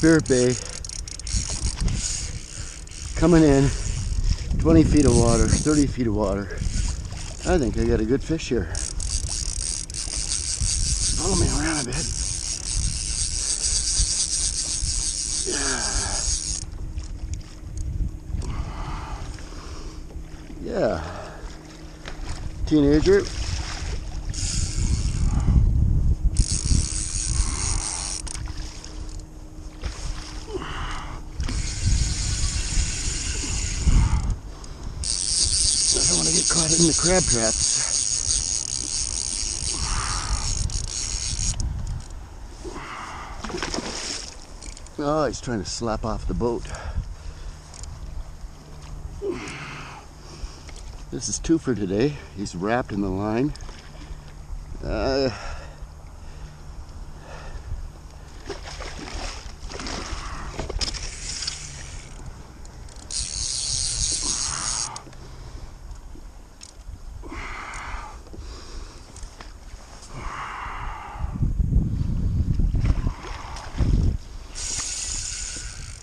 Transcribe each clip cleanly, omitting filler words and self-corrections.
Spirit Bay. Coming in, 20 feet of water, 30 feet of water. I think I got a good fish here. Follow me around a bit. Yeah. Teenager. Caught in the crab traps. Oh, he's trying to slap off the boat. This is 2 for today. He's wrapped in the line.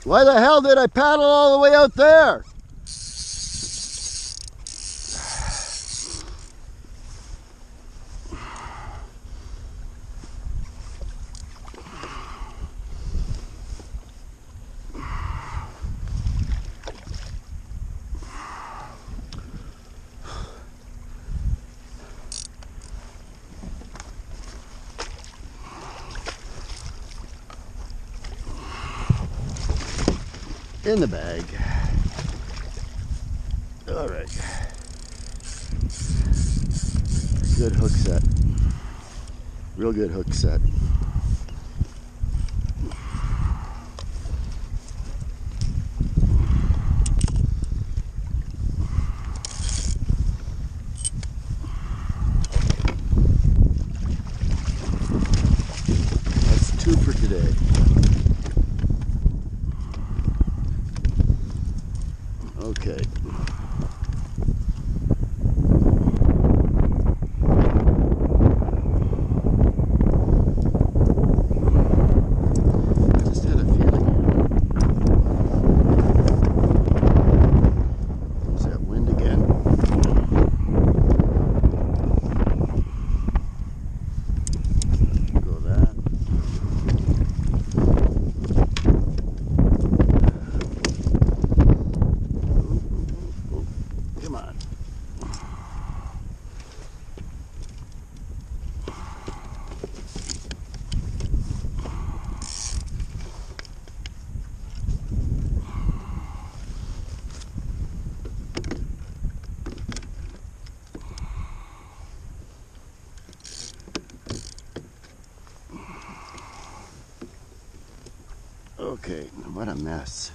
Why the hell did I paddle all the way out there? In the bag. All right. Good hook set. Real good hook set. That's 2 for today. Okay. I just had a feeling. There's that wind again. Go that. Come on. Okay, what a mess.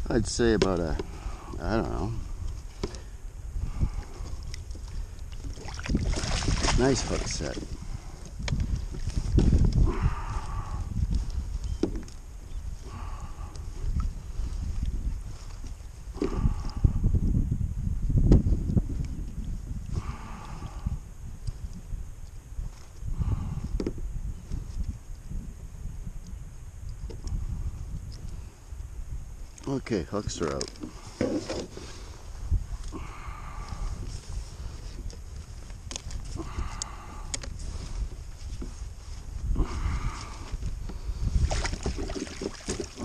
I'd say about a, I don't know, nice hook set. Okay, hooks are out.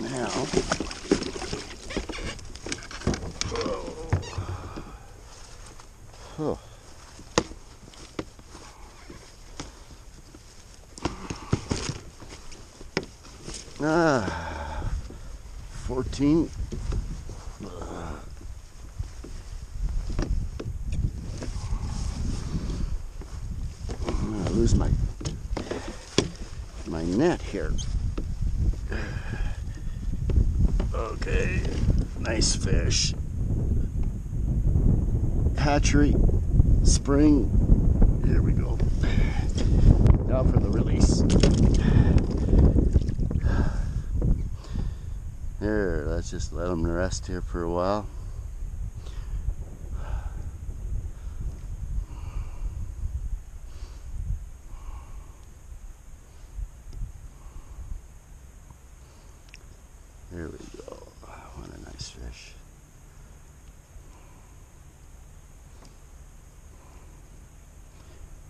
Now, oh. 14. I'm gonna lose my net here. Okay, nice fish. Hatchery, spring. Here we go. Now for the release. There, let's just let them rest here for a while. There we go. What a nice fish.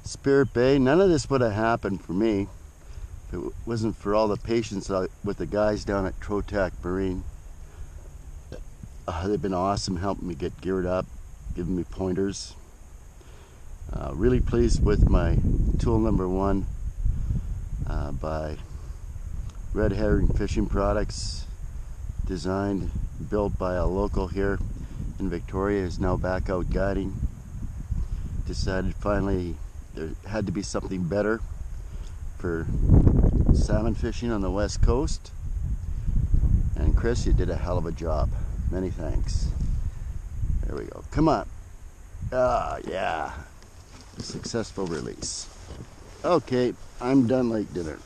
Spirit Bay, none of this would have happened for me if it wasn't for all the patience with the guys down at Trotac Marine. They've been awesome helping me get geared up, giving me pointers. Really pleased with my tool number 1 by Red Herring Fishing Products, designed, built by a local here in Victoria, is now back out guiding. Decided finally there had to be something better for salmon fishing on the west coast. And Chris, you did a hell of a job. Many thanks. There we go. Come on. Ah, yeah. A successful release. Okay, I'm done like dinner.